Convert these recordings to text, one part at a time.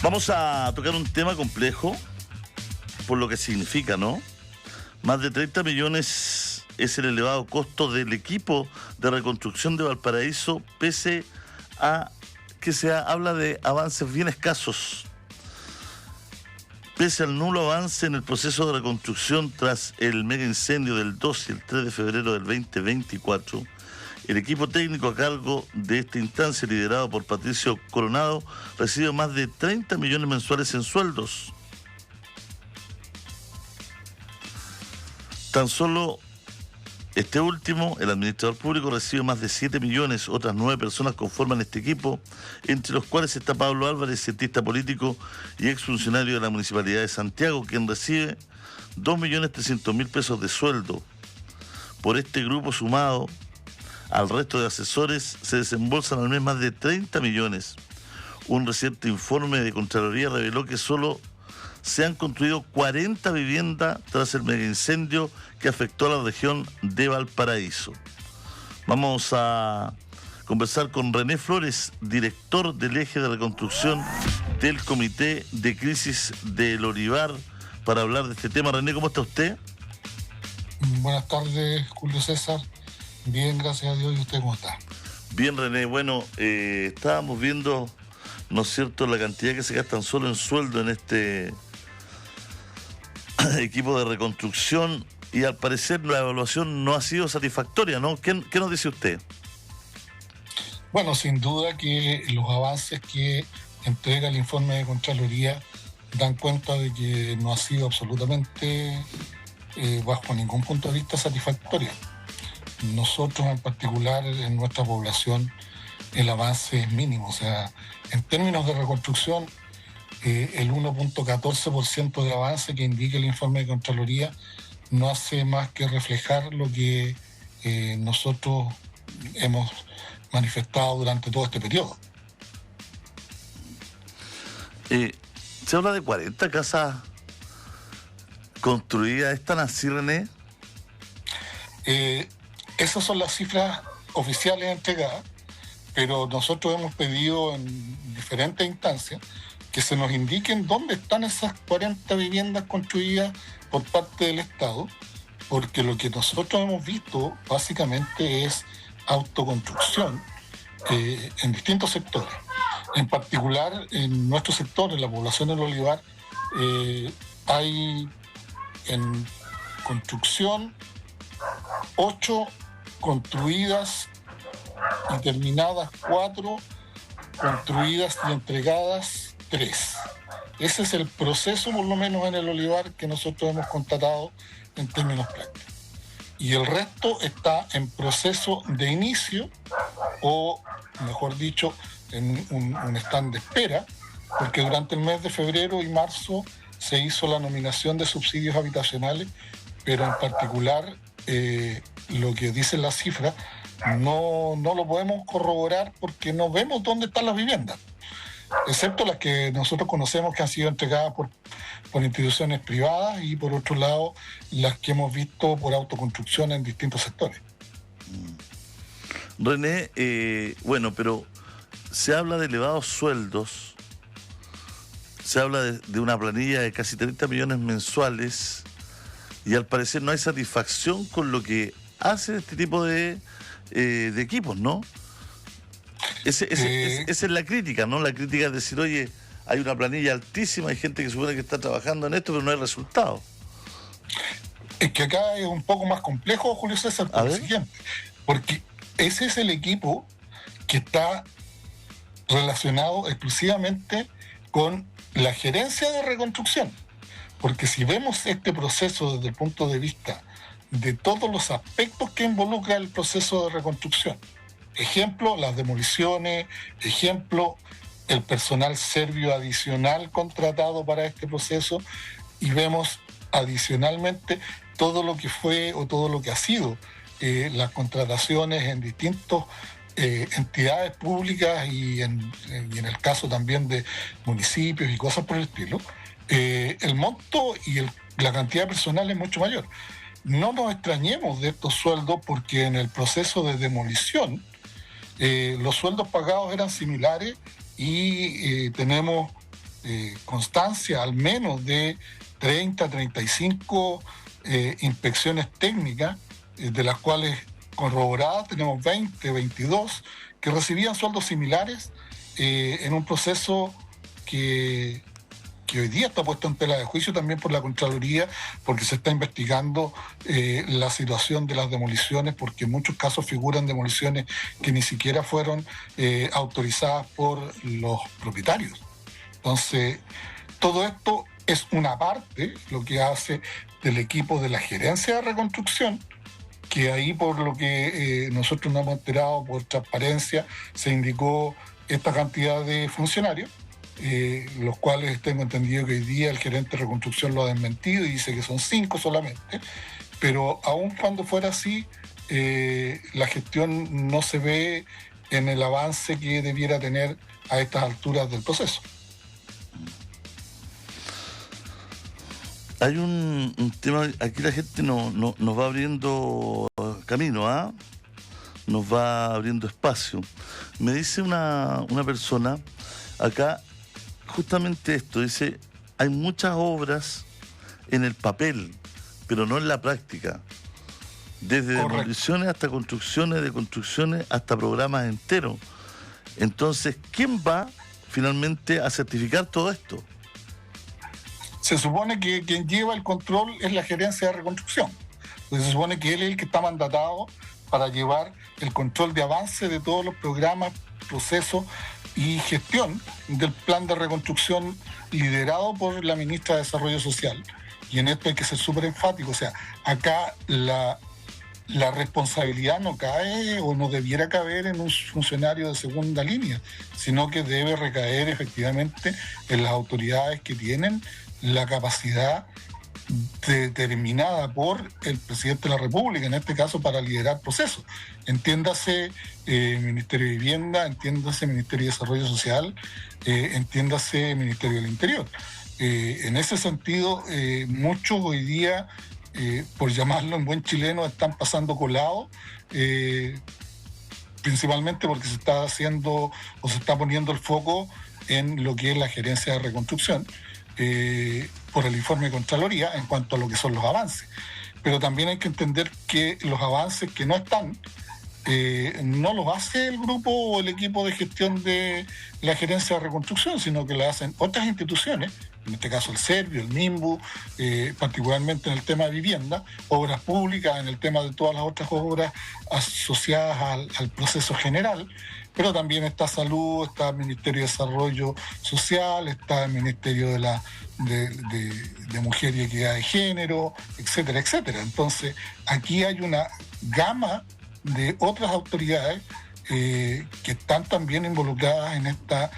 Vamos a tocar un tema complejo por lo que significa, ¿no? Más de 30 millones es el elevado costo del equipo de reconstrucción de Valparaíso, pese a que se habla de avances bien escasos. Pese al nulo avance en el proceso de reconstrucción tras el mega incendio del 2 y el 3 de febrero del 2024, el equipo técnico a cargo de esta instancia, liderado por Patricio Coronado, recibe más de 30 millones mensuales en sueldos. Tan solo este último, el administrador público, recibe más de 7 millones. Otras 9 personas conforman este equipo, entre los cuales está Pablo Álvarez, cientista político y exfuncionario de la Municipalidad de Santiago, quien recibe 2.300.000 pesos de sueldo. Por este grupo, sumado al resto de asesores, se desembolsan al mes más de 30 millones. Un reciente informe de Contraloría reveló que solo se han construido 40 viviendas tras el megaincendio que afectó a la región de Valparaíso. Vamos a conversar con René Flores, director del eje de reconstrucción del Comité de Crisis del Olivar, para hablar de este tema. René, ¿cómo está usted? Buenas tardes, Julio César. Bien, gracias a Dios. ¿Y usted cómo está? Bien, René. Bueno, estábamos viendo, ¿no es cierto?, la cantidad que se gastan solo en sueldo en este equipo de reconstrucción, y al parecer la evaluación no ha sido satisfactoria, ¿no? ¿Qué nos dice usted? Bueno, sin duda que los avances que entrega el informe de Contraloría dan cuenta de que no ha sido absolutamente, bajo ningún punto de vista, satisfactoria. Nosotros en particular, en nuestra población, el avance es mínimo. O sea, en términos de reconstrucción, el 1.14% de avance que indica el informe de Contraloría no hace más que reflejar lo que nosotros hemos manifestado durante todo este periodo. Se habla de 40 casas construidas. ¿Están así, René? Esas son las cifras oficiales entregadas, pero nosotros hemos pedido en diferentes instancias que se nos indiquen dónde están esas 40 viviendas construidas por parte del Estado, porque lo que nosotros hemos visto básicamente es autoconstrucción en distintos sectores. En particular, en nuestro sector, en la población del Olivar, hay en construcción 8 construidas y terminadas 4, construidas y entregadas 3. Ese es el proceso, por lo menos en el Olivar, que nosotros hemos constatado en términos prácticos. Y el resto está en proceso de inicio, o mejor dicho, en un stand de espera, porque durante el mes de febrero y marzo se hizo la nominación de subsidios habitacionales, pero en particular lo que dicen las cifras no lo podemos corroborar porque no vemos dónde están las viviendas, excepto las que nosotros conocemos que han sido entregadas por instituciones privadas, y por otro lado las que hemos visto por autoconstrucción en distintos sectores. René, bueno, pero se habla de elevados sueldos, se habla de una planilla de casi 30 millones mensuales, y al parecer no hay satisfacción con lo que hace este tipo de equipos, ¿no? Esa es la crítica, ¿no? La crítica es decir, oye, hay una planilla altísima, hay gente que supone que está trabajando en esto, pero no hay resultado. Es que acá es un poco más complejo, Julio César, por lo siguiente, porque ese es el equipo que está relacionado exclusivamente con la gerencia de reconstrucción. Porque si vemos este proceso desde el punto de vista de todos los aspectos que involucra el proceso de reconstrucción, ejemplo, las demoliciones, ejemplo, el personal serbio adicional contratado para este proceso, y vemos adicionalmente todo lo que fue o todo lo que ha sido las contrataciones en distintos entidades públicas y en el caso también de municipios y cosas por el estilo. El monto y la cantidad de personal es mucho mayor. No nos extrañemos de estos sueldos, porque en el proceso de demolición los sueldos pagados eran similares, y tenemos constancia al menos de 30, 35 inspecciones técnicas, de las cuales corroboradas tenemos 20, 22, que recibían sueldos similares en un proceso que hoy día está puesto en tela de juicio también por la Contraloría, porque se está investigando la situación de las demoliciones, porque en muchos casos figuran demoliciones que ni siquiera fueron autorizadas por los propietarios. Entonces, todo esto es una parte, lo que hace del equipo de la gerencia de reconstrucción, que ahí, por lo que nosotros nos hemos enterado por transparencia, se indicó esta cantidad de funcionarios, los cuales tengo entendido que hoy día el gerente de reconstrucción lo ha desmentido y dice que son 5 solamente, pero aun cuando fuera así, la gestión no se ve en el avance que debiera tener a estas alturas del proceso. Hay un tema, aquí la gente nos va abriendo camino, ¿ah? Nos va abriendo espacio. Me dice una persona acá justamente esto, dice, hay muchas obras en el papel, pero no en la práctica. Desde demoliciones hasta construcciones, de construcciones hasta programas enteros. Entonces, ¿quién va finalmente a certificar todo esto? Se supone que quien lleva el control es la gerencia de reconstrucción. Entonces, se supone que él es el que está mandatado para llevar el control de avance de todos los programas, procesos y gestión del plan de reconstrucción liderado por la ministra de Desarrollo Social. Y en esto hay que ser súper enfático. O sea, acá la responsabilidad no cae o no debiera caer en un funcionario de segunda línea, sino que debe recaer efectivamente en las autoridades que tienen la capacidad determinada por el presidente de la República, en este caso para liderar procesos. Entiéndase Ministerio de Vivienda, entiéndase Ministerio de Desarrollo Social, entiéndase Ministerio del Interior. En ese sentido, muchos hoy día, por llamarlo en buen chileno, están pasando colados, principalmente porque se está haciendo o se está poniendo el foco en lo que es la gerencia de reconstrucción, por el informe de Contraloría en cuanto a lo que son los avances. Pero también hay que entender que los avances que no están, no los hace el grupo o el equipo de gestión de la gerencia de reconstrucción, sino que lo hacen otras instituciones, en este caso el Servio, el MIMBU, particularmente en el tema de vivienda, obras públicas, en el tema de todas las otras obras asociadas al proceso general. Pero también está Salud, está el Ministerio de Desarrollo Social, está el Ministerio de Mujer y Equidad de Género, etcétera, etcétera. Entonces, aquí hay una gama de otras autoridades que están también involucradas en esta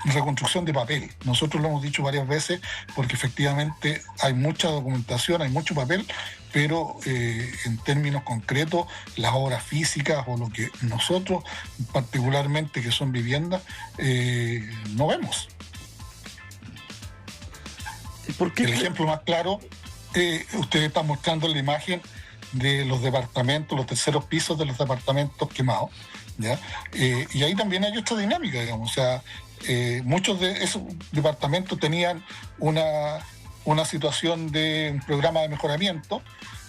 reconstrucción de papel. Nosotros lo hemos dicho varias veces porque efectivamente hay mucha documentación, hay mucho papel, pero en términos concretos, las obras físicas o lo que nosotros particularmente, que son viviendas, no vemos. ¿Por qué? El ejemplo más claro, ustedes están mostrando la imagen de los departamentos, los terceros pisos de los departamentos quemados, ¿ya? Y ahí también hay otra dinámica, digamos. O sea, muchos de esos departamentos tenían una situación de un programa de mejoramiento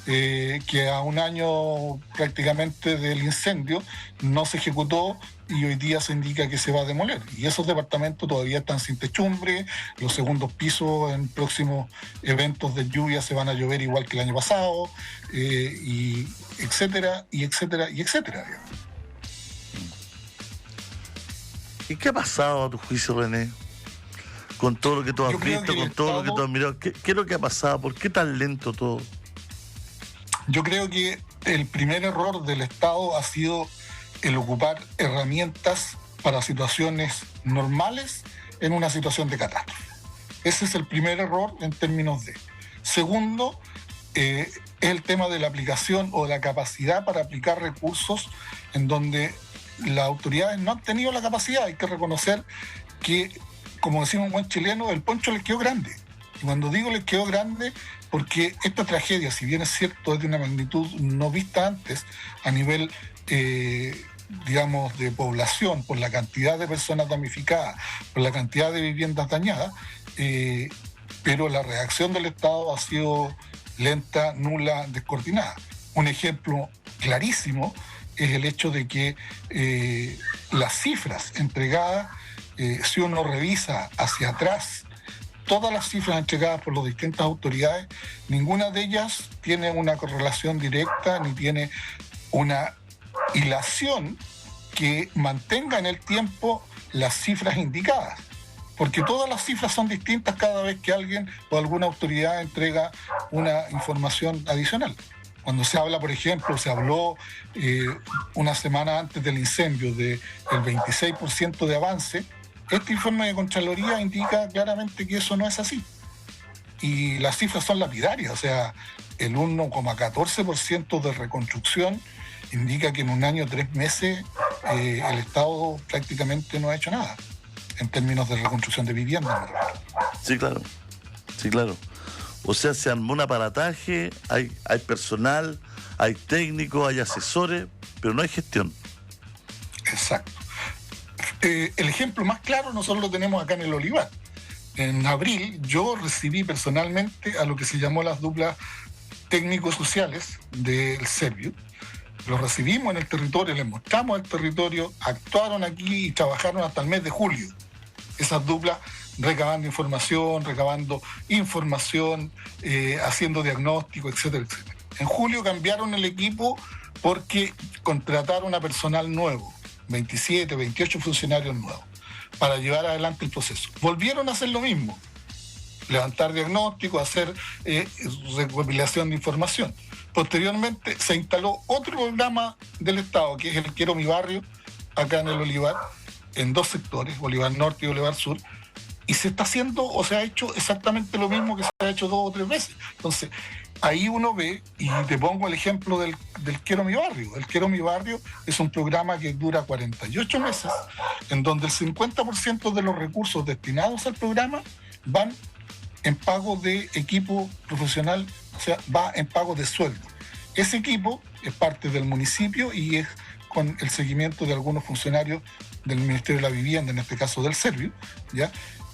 que a un año prácticamente del incendio no se ejecutó y hoy día se indica que se va a demoler. Y esos departamentos todavía están sin techumbre, los segundos pisos en próximos eventos de lluvia se van a llover igual que el año pasado, y etcétera, y etcétera, y etcétera. ¿Y qué ha pasado a tu juicio, René? Con todo lo que tú has visto, con todo lo que tú has mirado, ¿qué es lo que ha pasado? ¿Por qué tan lento todo? Yo creo que el primer error del Estado ha sido el ocupar herramientas para situaciones normales en una situación de catástrofe. Ese es el primer error en términos de. Segundo, es el tema de la aplicación o de la capacidad para aplicar recursos en donde las autoridades no han tenido la capacidad. Hay que reconocer que, como decimos en buen chileno, el poncho les quedó grande. Y cuando digo les quedó grande, porque esta tragedia, si bien es cierto, es de una magnitud no vista antes a nivel digamos, de población, por la cantidad de personas damnificadas, por la cantidad de viviendas dañadas, pero la reacción del Estado ha sido lenta, nula, descoordinada. Un ejemplo clarísimo es el hecho de que las cifras entregadas, si uno revisa hacia atrás, todas las cifras entregadas por las distintas autoridades, ninguna de ellas tiene una correlación directa ni tiene una hilación que mantenga en el tiempo las cifras indicadas, porque todas las cifras son distintas cada vez que alguien o alguna autoridad entrega una información adicional. Cuando se habla, por ejemplo, se habló una semana antes del incendio del 26% de avance, este informe de Contraloría indica claramente que eso no es así. Y las cifras son lapidarias, o sea, el 1,14% de reconstrucción indica que en un año, 3 meses, el Estado prácticamente no ha hecho nada en términos de reconstrucción de viviendas. Sí, claro. Sí, claro. O sea, se armó un aparataje, hay personal, hay técnicos, hay asesores, pero no hay gestión. Exacto. El ejemplo más claro nosotros lo tenemos acá en el Olivar. En abril yo recibí personalmente a lo que se llamó las duplas técnicos sociales del Servio. Los recibimos en el territorio, les mostramos el territorio, actuaron aquí y trabajaron hasta el mes de julio. Esas duplas recabando información, haciendo diagnóstico, etcétera, etcétera. En julio cambiaron el equipo porque contrataron a personal nuevo, 27, 28 funcionarios nuevos, para llevar adelante el proceso. Volvieron a hacer lo mismo, levantar diagnóstico, hacer recopilación de información. Posteriormente se instaló otro programa del Estado, que es el Quiero Mi Barrio, acá en el Olivar, en 2 sectores, Olivar Norte y Olivar Sur, y se está haciendo o se ha hecho exactamente lo mismo que se ha hecho 2 o 3 veces. Entonces, ahí uno ve, y te pongo el ejemplo del Quiero Mi Barrio. El Quiero Mi Barrio es un programa que dura 48 meses, en donde el 50% de los recursos destinados al programa van en pago de equipo profesional, o sea, va en pago de sueldo. Ese equipo es parte del municipio y es con el seguimiento de algunos funcionarios del Ministerio de la Vivienda, en este caso del Servio, ¿ya?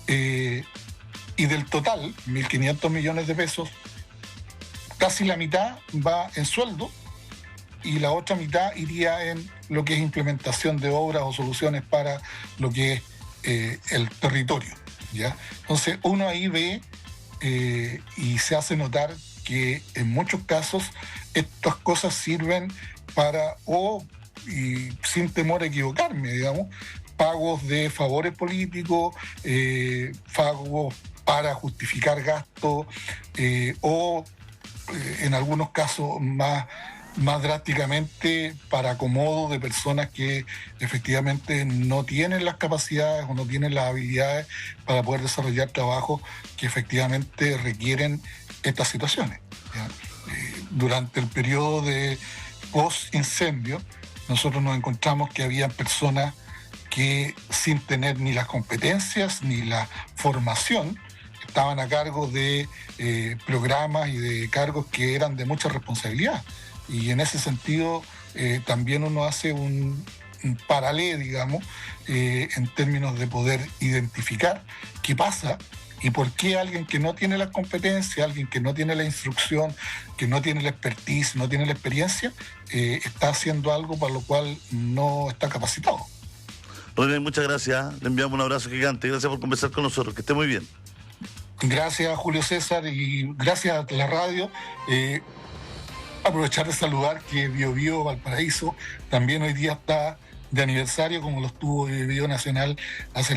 Y del total, 1.500 millones de pesos, casi la mitad va en sueldo y la otra mitad iría en lo que es implementación de obras o soluciones para lo que es el territorio, ¿ya? Entonces uno ahí ve y se hace notar que en muchos casos estas cosas sirven para, y sin temor a equivocarme, digamos, pagos de favores políticos, pagos para justificar gastos o en algunos casos más drásticamente para acomodo de personas que efectivamente no tienen las capacidades o no tienen las habilidades para poder desarrollar trabajos que efectivamente requieren estas situaciones. Durante el periodo de post-incendio, nosotros nos encontramos que había personas que sin tener ni las competencias ni la formación estaban a cargo de programas y de cargos que eran de mucha responsabilidad. Y en ese sentido también uno hace un paralelo, digamos, en términos de poder identificar qué pasa y por qué alguien que no tiene las competencias, alguien que no tiene la instrucción, que no tiene la expertise, no tiene la experiencia, está haciendo algo para lo cual no está capacitado. René, muchas gracias. Le enviamos un abrazo gigante. Gracias por conversar con nosotros. Que esté muy bien. Gracias, Julio César, y gracias a la radio. Aprovechar de saludar que Biobío Valparaíso también hoy día está de aniversario, como lo estuvo Biobío Nacional hace